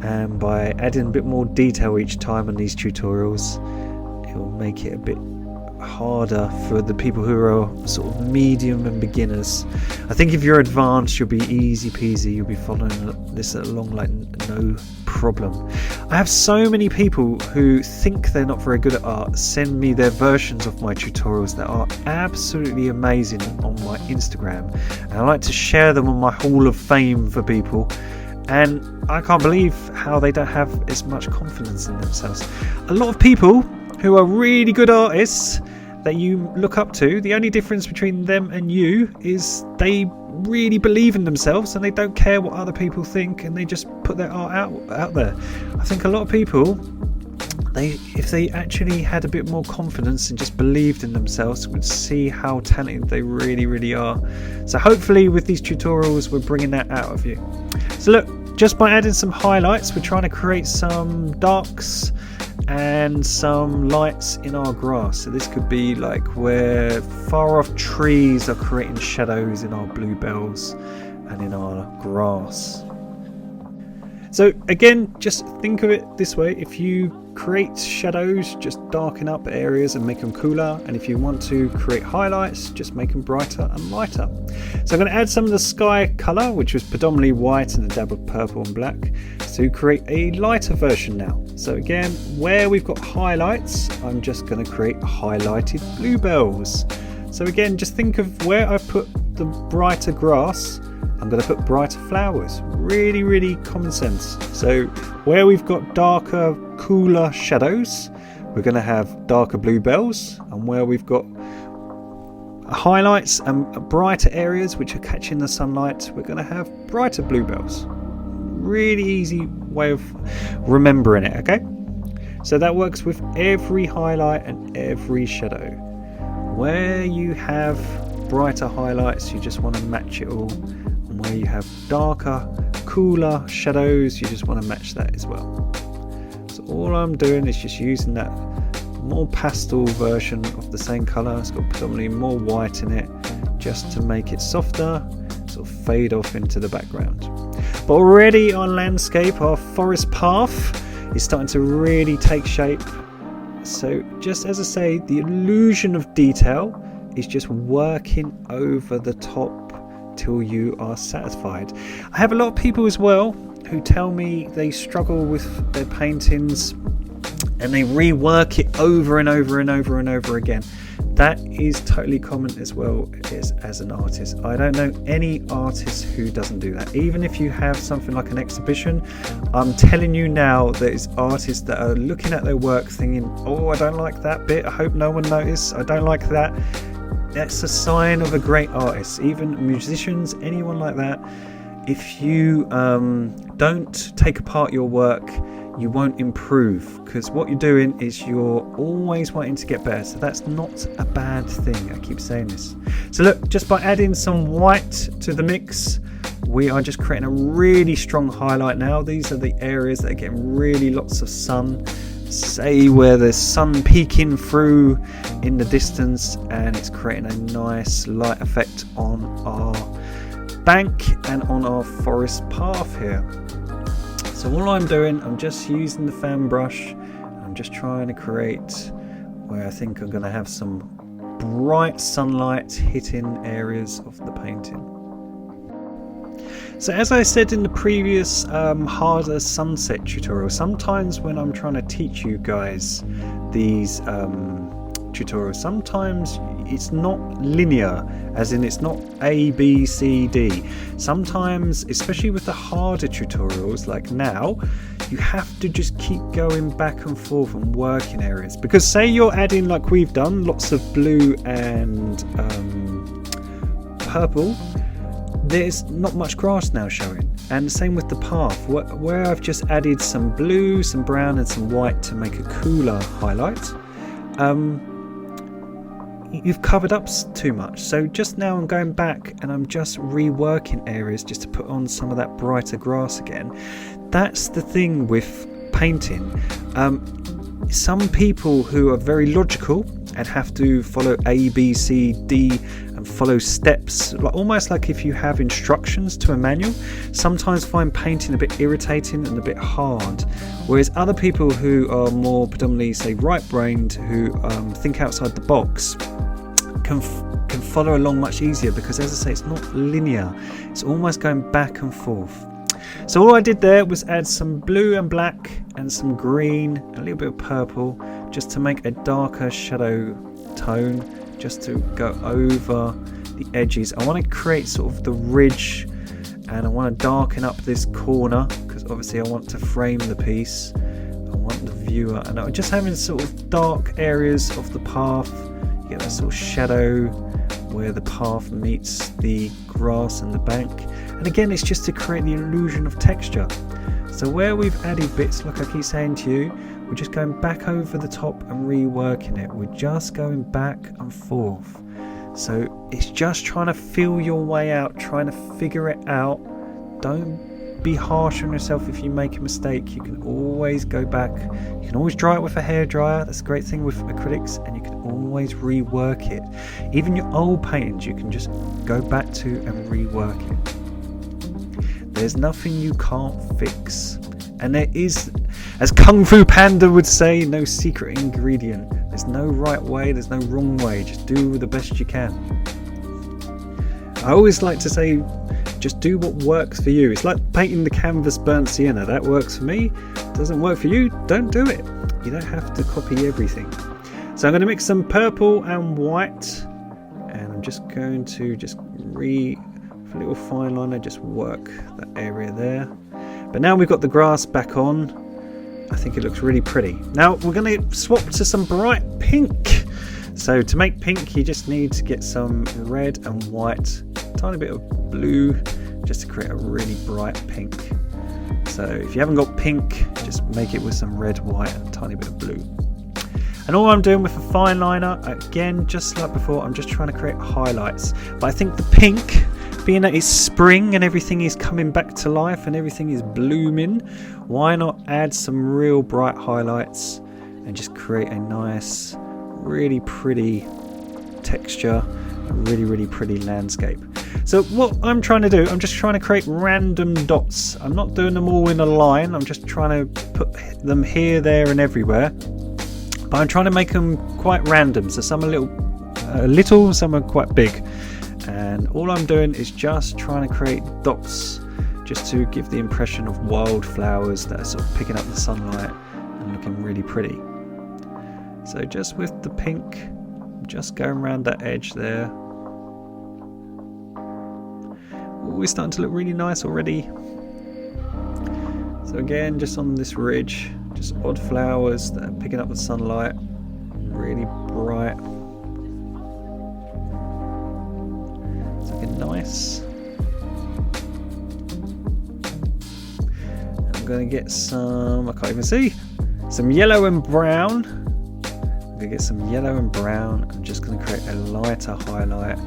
and by adding a bit more detail each time on these tutorials, it will make it a bit harder for the people who are sort of medium and beginners. I think if you're advanced, you'll be easy peasy, you'll be following this along like no problem. I have so many people who think they're not very good at art send me their versions of my tutorials that are absolutely amazing on my Instagram, and I like to share them on my Hall of Fame for people. And I can't believe how they don't have as much confidence in themselves. A lot of people who are really good artists that you look up to. The only difference between them and you is they really believe in themselves and they don't care what other people think, and they just put their art out there. I think a lot of people, if they actually had a bit more confidence and just believed in themselves, would see how talented they really are. So hopefully with these tutorials we're bringing that out of you. So look, just by adding some highlights, we're trying to create some darks and some lights in our grass. So this could be like where far off trees are creating shadows in our bluebells and in our grass. So again, just think of it this way: if you create shadows, just darken up areas and make them cooler, and if you want to create highlights, just make them brighter and lighter. So I'm going to add some of the sky colour, which was predominantly white and a dab of purple and black, to create a lighter version now. So again, where we've got highlights, I'm just going to create highlighted bluebells. So again, just think of where I put the brighter grass, I'm going to put brighter flowers. Really common sense. So where we've got darker, cooler shadows, we're going to have darker bluebells, and where we've got highlights and brighter areas which are catching the sunlight, we're going to have brighter bluebells. Really easy way of remembering it, okay? So that works with every highlight and every shadow. Where you have brighter highlights, you just want to match it all, and where you have darker, cooler shadows, you just want to match that as well. So all I'm doing is just using that more pastel version of the same colour. It's got predominantly more white in it, just to make it softer, sort of fade off into the background. But already our landscape, our forest path, is starting to really take shape. So just as I say, the illusion of detail is just working over the top till you are satisfied. I have a lot of people as well who tell me they struggle with their paintings and they rework it over and over again. That is totally common as well as an artist. I don't know any artist who doesn't do that. Even if you have something like an exhibition, I'm telling you now, there's artists that are looking at their work thinking, oh, I don't like that bit, I hope no one noticed, I don't like that. That's a sign of a great artist. Even musicians, anyone like that, if you don't take apart your work, you won't improve, because what you're doing is you're always wanting to get better. So that's not a bad thing. I keep saying this. So look, just by adding some white to the mix, we are just creating a really strong highlight now. These are the areas that are getting really lots of sun, say where there's sun peeking through in the distance, and it's creating a nice light effect on our bank and on our forest path here. So all I'm doing, I'm just using the fan brush. I'm just trying to create where I think I'm going to have some bright sunlight hitting areas of the painting. So as I said in the previous harder sunset tutorial, sometimes when I'm trying to teach you guys these tutorials, sometimes it's not linear, as in it's not A, B, C, D. Sometimes, especially with the harder tutorials like now, you have to just keep going back and forth and working areas, because say you're adding, like we've done, lots of blue and purple, there's not much grass now showing. And the same with the path, where I've just added some blue, some brown and some white to make a cooler highlight. You've covered up too much. So just now I'm going back and I'm just reworking areas just to put on some of that brighter grass again. That's the thing with painting. Some people who are very logical and have to follow A, B, C, D and follow steps, almost like if you have instructions to a manual, sometimes find painting a bit irritating and a bit hard. Whereas other people who are more predominantly, say, right-brained, who think outside the box, can follow along much easier, because as I say, it's not linear. It's almost going back and forth. So all I did there was add some blue and black and some green, a little bit of purple, just to make a darker shadow tone, just to go over the edges. I want to create sort of the ridge, and I want to darken up this corner, because obviously I want to frame the piece. I want the viewer, and I'm just having sort of dark areas of the path. You get that sort of shadow where the path meets the grass and the bank. And again, it's just to create the illusion of texture. So where we've added bits, like I keep saying to you, we're just going back over the top and reworking it. We're just going back and forth. So it's just trying to feel your way out, trying to figure it out. Don't be harsh on yourself if you make a mistake. You can always go back. You can always dry it with a hairdryer. That's a great thing with acrylics, and you can always rework it. Even your old paintings, you can just go back to and rework it. There's nothing you can't fix. And there is, as Kung Fu Panda would say, no secret ingredient. There's no right way, there's no wrong way. Just do the best you can. I always like to say, just do what works for you. It's like painting the canvas burnt sienna. That works for me. Doesn't work for you, don't do it. You don't have to copy everything. So I'm going to mix some purple and white. And I'm just going to with a little fine liner, just work that area there. But now we've got the grass back on, I think it looks really pretty. Now we're going to swap to some bright pink. So to make pink, you just need to get some red and white, a tiny bit of blue, just to create a really bright pink. So if you haven't got pink, just make it with some red, white and a tiny bit of blue. And all I'm doing with a fine liner, again, just like before, I'm just trying to create highlights. But I think the pink, being that it's spring and everything is coming back to life and everything is blooming, why not add some real bright highlights and just create a nice, really pretty texture, a really, really pretty landscape. So what I'm trying to do, I'm just trying to create random dots. I'm not doing them all in a line, I'm just trying to put them here, there and everywhere. But I'm trying to make them quite random, so some are little, some are quite big. And all I'm doing is just trying to create dots, just to give the impression of wildflowers that are sort of picking up the sunlight and looking really pretty. So just with the pink, just going around that edge there. Ooh, we're starting to look really nice already. So again, just on this ridge, just odd flowers that are picking up the sunlight, really bright. Nice. I'm going to get some, I can't even see, some yellow and brown. I'm going to get some yellow and brown. I'm just going to create a lighter highlight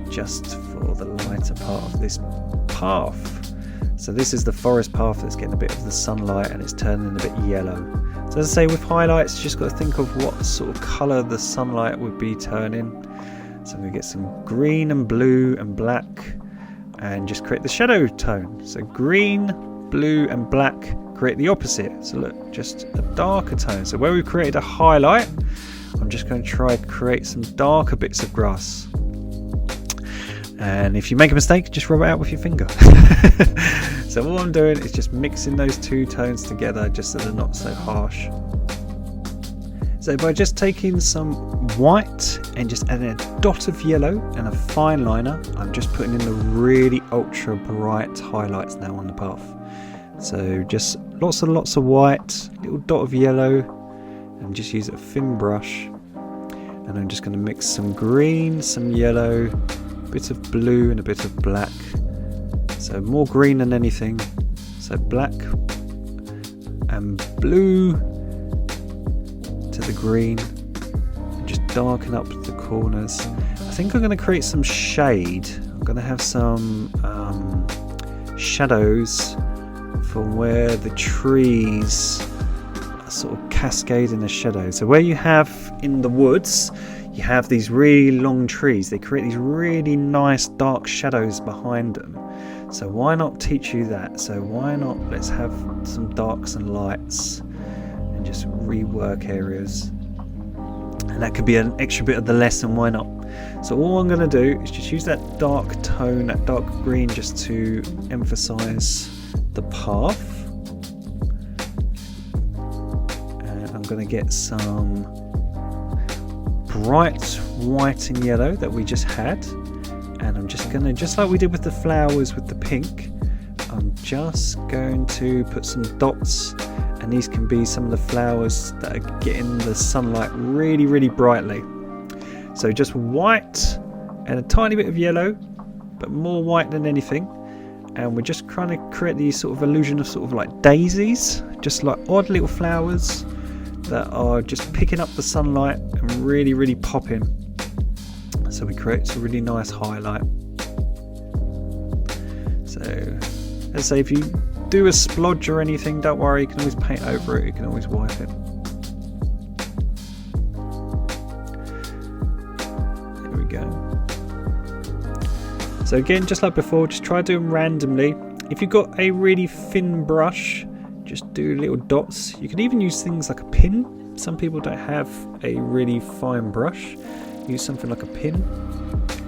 just for the lighter part of this path. So this is the forest path that's getting a bit of the sunlight and it's turning a bit yellow. So as I say, with highlights, you just got to think of what sort of colour the sunlight would be turning. So I'm going to get some green and blue and black and just create the shadow tone. So green, blue and black create the opposite. So look, just a darker tone. So where we've created a highlight, I'm just going to try to create some darker bits of grass. And if you make a mistake, just rub it out with your finger. So all I'm doing is just mixing those two tones together just so they're not so harsh. So by just taking some white and just adding a dot of yellow and a fine liner, I'm just putting in the really ultra bright highlights now on the path. So just lots and lots of white, little dot of yellow, and just use a thin brush. And I'm just going to mix some green, some yellow, a bit of blue and a bit of black. So more green than anything. So black and blue to the green, and just darken up the corners. I think I'm going to create some shade. I'm going to have some shadows from where the trees are sort of cascading the shadow. So where you have in the woods, you have these really long trees. They create these really nice dark shadows behind them. So why not teach you that? So why not let's have some darks and lights and just rework areas. And that could be an extra bit of the lesson, why not? So all I'm going to do is just use that dark tone, that dark green, just to emphasize the path. And I'm going to get some bright white and yellow that we just had. And I'm just going to, just like we did with the flowers with the pink, I'm just going to put some dots, and these can be some of the flowers that are getting the sunlight really, really brightly. So just white and a tiny bit of yellow, but more white than anything. And we're just trying to create the sort of illusion of sort of like daisies, just like odd little flowers that are just picking up the sunlight and really, really popping. So we create a really nice highlight. So let's say if you do a splodge or anything, don't worry, you can always paint over it, you can always wipe it. There we go. So again, just like before, just try doing randomly. If you've got a really thin brush, just do little dots. You can even use things like a pin. Some people don't have a really fine brush. Use something like a pin.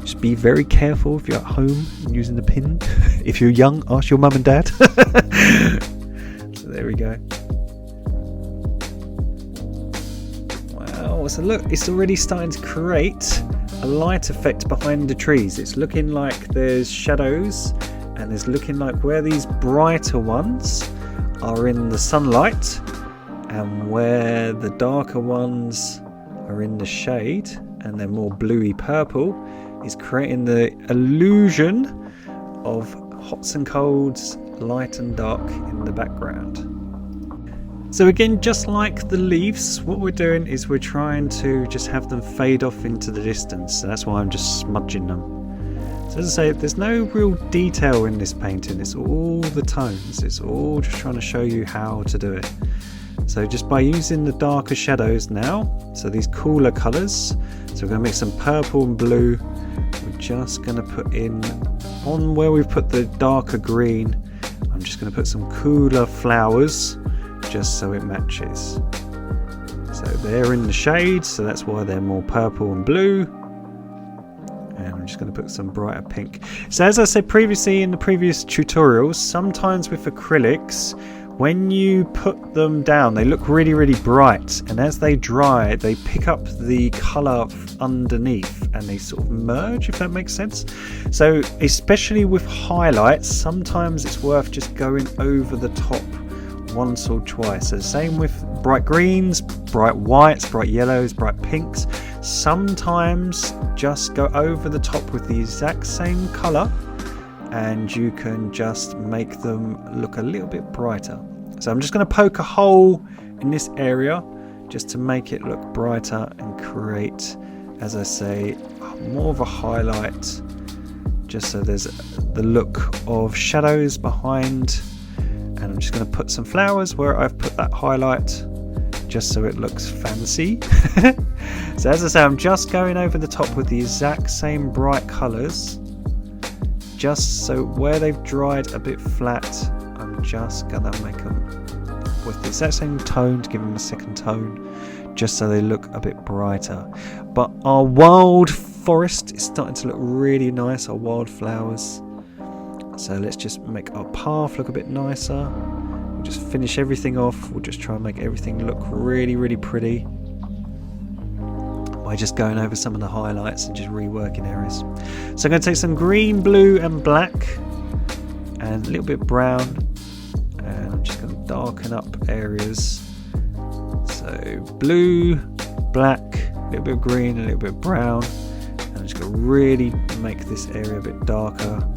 Just be very careful if you're at home using the pin. If you're young, ask your mum and dad. So there we go. Wow, so look, it's already starting to create a light effect behind the trees. It's looking like there's shadows, and it's looking like where these brighter ones are in the sunlight and where the darker ones are in the shade and they're more bluey purple, is creating the illusion of hots and colds, light and dark in the background. So again, just like the leaves, what we're doing is we're trying to just have them fade off into the distance. So that's why I'm just smudging them. So as I say, there's no real detail in this painting. It's all the tones. It's all just trying to show you how to do it. So just by using the darker shadows now, so these cooler colours, so we're going to make some purple and blue. We're just going to put in, on where we've put the darker green, I'm just going to put some cooler flowers, just so it matches. So they're in the shade, so that's why they're more purple and blue. And I'm just going to put some brighter pink. So as I said previously in the previous tutorials, sometimes with acrylics, when you put them down, they look really, really bright, and as they dry, they pick up the colour underneath and they sort of merge, if that makes sense. So especially with highlights, sometimes it's worth just going over the top once or twice. So the same with bright greens, bright whites, bright yellows, bright pinks. Sometimes just go over the top with the exact same colour and you can just make them look a little bit brighter. So I'm just going to poke a hole in this area just to make it look brighter and create, as I say, more of a highlight, just so there's the look of shadows behind. And I'm just going to put some flowers where I've put that highlight, just so it looks fancy. So as I say, I'm just going over the top with the exact same bright colours, just so where they've dried a bit flat, I'm just going to make them with the exact same tone to give them a second tone, just so they look a bit brighter. But our wild forest is starting to look really nice, our wildflowers. So let's just make our path look a bit nicer. We'll just finish everything off. We'll just try and make everything look really, really pretty by just going over some of the highlights and just reworking areas. So I'm going to take some green, blue and black and a little bit brown, and I'm just going to darken up areas. So blue, black, a little bit of green, a little bit of brown, and I'm just going to really make this area a bit darker,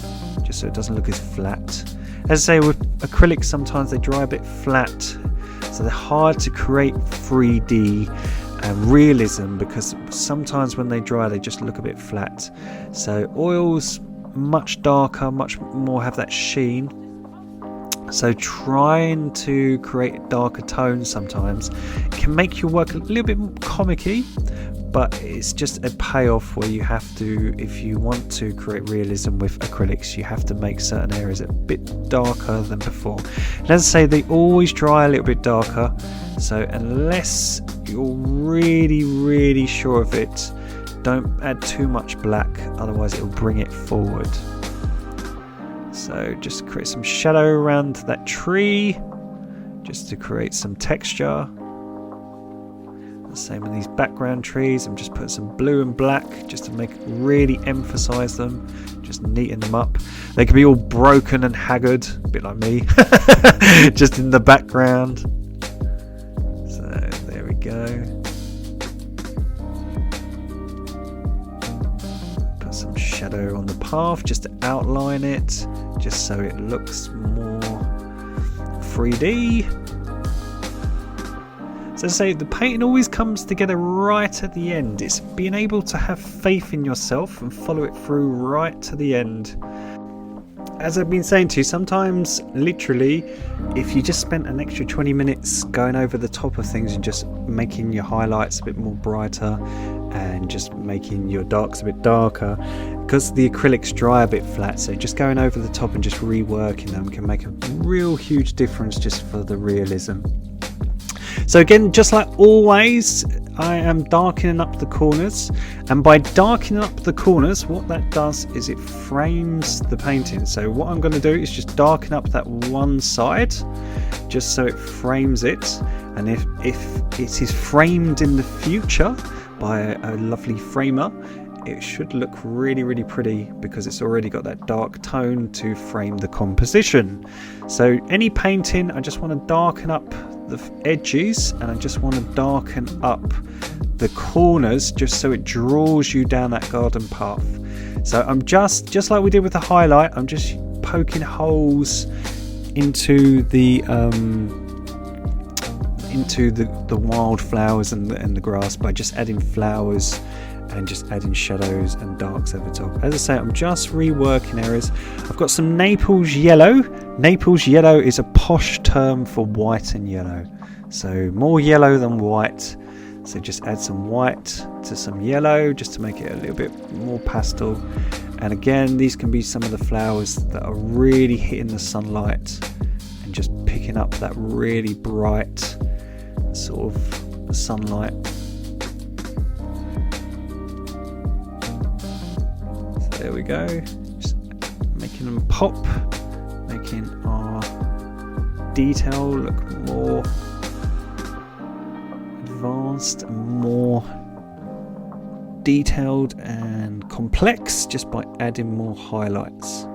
just so it doesn't look as flat. As I say, with acrylics, sometimes they dry a bit flat, so they're hard to create 3D and realism, because sometimes when they dry they just look a bit flat. So oils, much darker, much more have that sheen. So trying to create darker tones sometimes can make your work a little bit comic-y, but it's just a payoff where you have to, if you want to create realism with acrylics, you have to make certain areas a bit darker than before. And as I say, they always dry a little bit darker, so unless you're really, really sure of it, don't add too much black, otherwise it will bring it forward. So just create some shadow around that tree, just to create some texture. Same with these background trees. I'm just putting some blue and black just to really emphasize them, just neaten them up. They can be all broken and haggard, a bit like me, just in the background. So there we go. shadow on the path just to outline it, just so it looks more 3D. So as I say, the painting always comes together right at the end. It's being able to have faith in yourself and follow it through right to the end. As I've been saying to you, sometimes literally if you just spent an extra 20 minutes going over the top of things and just making your highlights a bit more brighter and just making your darks a bit darker, because the acrylics dry a bit flat, so just going over the top and just reworking them can make a real huge difference just for the realism. So again, just like always, I am darkening up the corners, and by darkening up the corners, what that does is it frames the painting. So what I'm going to do is just darken up that one side just so it frames it, and if it is framed in the future by a lovely framer, it should look really pretty because it's already got that dark tone to frame the composition. So any painting, I just want to darken up the edges, and I just want to darken up the corners just so it draws you down that garden path. So I'm just like we did with the highlight, I'm just poking holes into the wildflowers and the grass by just adding flowers and just adding shadows and darks over the top. As I say, I'm just reworking areas. I've got some Naples yellow. Naples yellow is a posh term for white and yellow. So more yellow than white. So just add some white to some yellow just to make it a little bit more pastel. And again, these can be some of the flowers that are really hitting the sunlight and just picking up that really bright sort of sunlight. There we go, just making them pop, making our detail look more advanced and more detailed and complex just by adding more highlights.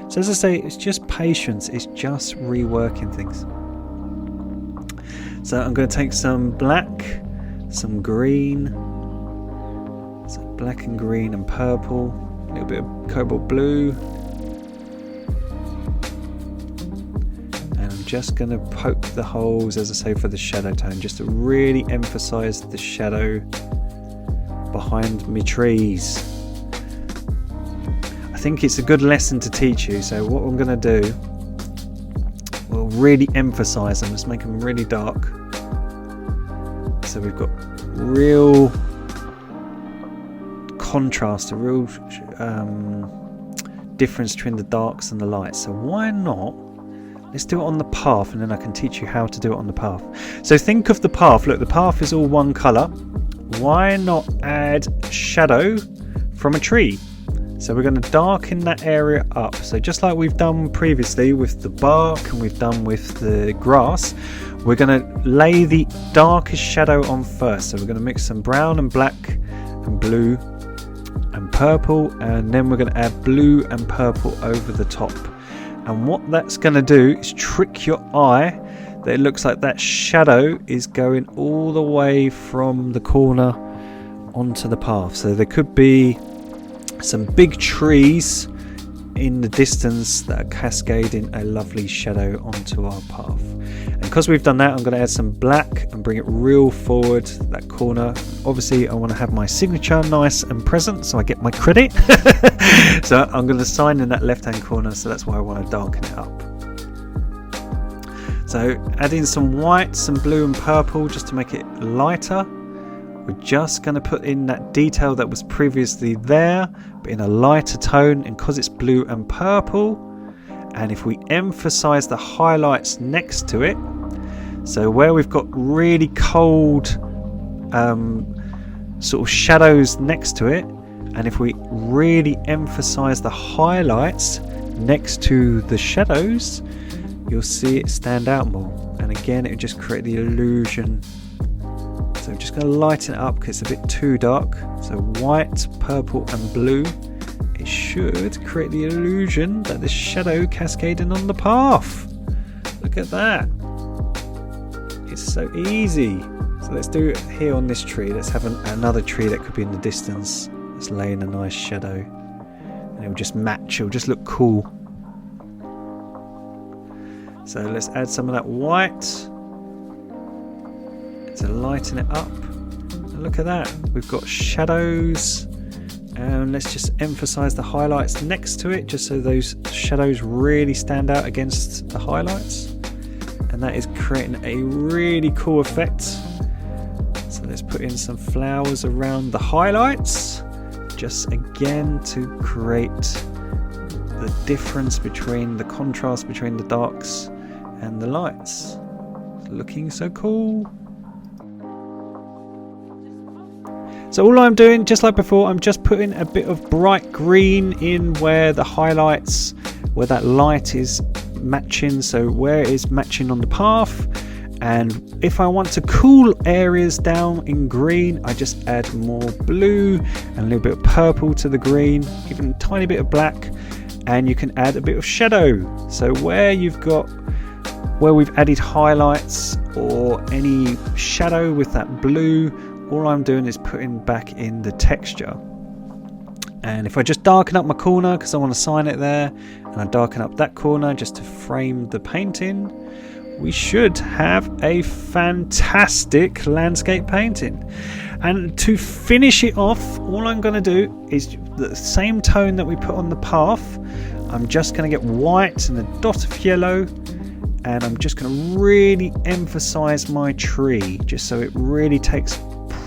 So as I say, it's just patience, it's just reworking things. So I'm going to take some black, some green, so black and green and purple, a little bit of cobalt blue, and I'm just going to poke the holes, as I say, for the shadow tone, just to really emphasize the shadow behind me trees. I think it's a good lesson to teach you, so what I'm going to do, we'll really emphasize them, just make them really dark, so we've got real contrast, a real difference between the darks and the lights. So why not, let's do it on the path, and then I can teach you how to do it on the path. So think of the path, look, the path is all one colour. Why not add shadow from a tree? So we're going to darken that area up. So just like we've done previously with the bark and we've done with the grass, we're going to lay the darkest shadow on first. So we're going to mix some brown and black and blue and purple, and then we're going to add blue and purple over the top. And what that's going to do is trick your eye that it looks like that shadow is going all the way from the corner onto the path. So there could be some big trees in the distance that are cascading a lovely shadow onto our path. And because we've done that, I'm going to add some black and bring it real forward, that corner. Obviously I want to have my signature nice and present so I get my credit. So I'm going to sign in that left hand corner, so that's why I want to darken it up. So adding some white, some blue and purple just to make it lighter. We're just going to put in that detail that was previously there, but in a lighter tone, and because it's blue and purple. And if we emphasize the highlights next to it, so where we've got really cold sort of shadows next to it, and if we really emphasize the highlights next to the shadows, you'll see it stand out more. And again, it will just create the illusion. So I'm just going to lighten it up because it's a bit too dark. So white, purple and blue. It should create the illusion that there's shadow cascading on the path. Look at that. It's so easy. So let's do it here on this tree. Let's have another tree that could be in the distance. Let's lay in a nice shadow. and it'll just match, it'll just look cool. So let's add some of that white to lighten it up. And look at that, we've got shadows, and let's just emphasize the highlights next to it just so those shadows really stand out against the highlights, and that is creating a really cool effect. So let's put in some flowers around the highlights, just again to create the difference between the contrast between the darks and the lights. It's looking so cool. So all I'm doing, just like before, I'm just putting a bit of bright green in where the highlights, where that light is matching, so where it is matching on the path. And if I want to cool areas down in green, I just add more blue and a little bit of purple to the green, even a tiny bit of black, and you can add a bit of shadow. So where we've added highlights or any shadow with that blue, all I'm doing is putting back in the texture. And if I just darken up my corner because I want to sign it there, and I darken up that corner just to frame the painting, we should have a fantastic landscape painting. And to finish it off, all I'm going to do is the same tone that we put on the path. I'm just going to get white and a dot of yellow, and I'm just going to really emphasize my tree just so it really takes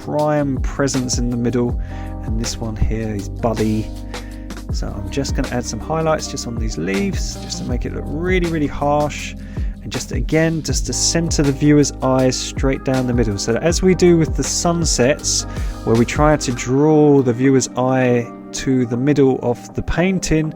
prime presence in the middle. And this one here is buddy, so I'm just going to add some highlights just on these leaves just to make it look really, really harsh, and just again just to center the viewer's eyes straight down the middle. So as we do with the sunsets, where we try to draw the viewer's eye to the middle of the painting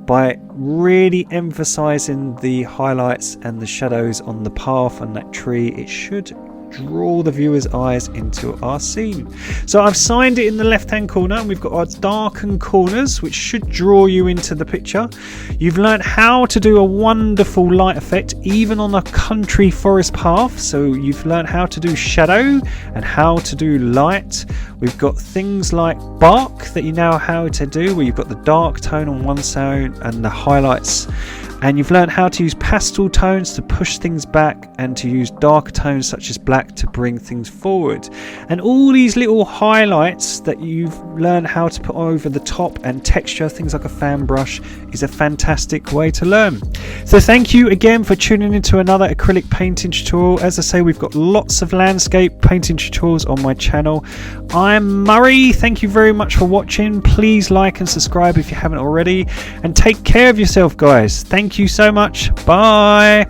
by really emphasizing the highlights and the shadows on the path and that tree, it should draw the viewer's eyes into our scene. So I've signed it in the left hand corner, and we've got our darkened corners which should draw you into the picture. You've learned how to do a wonderful light effect even on a country forest path, so you've learned how to do shadow and how to do light. We've got things like bark that you know how to do, where you've got the dark tone on one side and the highlights, and you've learned how to use pastel tones to push things back and to use darker tones such as black to bring things forward. And all these little highlights that you've learned how to put over the top, and texture, things like a fan brush, is a fantastic way to learn. So thank you again for tuning into another acrylic painting tutorial. As I say, we've got lots of landscape painting tutorials on my channel. I'm Murray, thank you very much for watching. Please like and subscribe if you haven't already, and take care of yourself, guys. Thank you so much. Bye.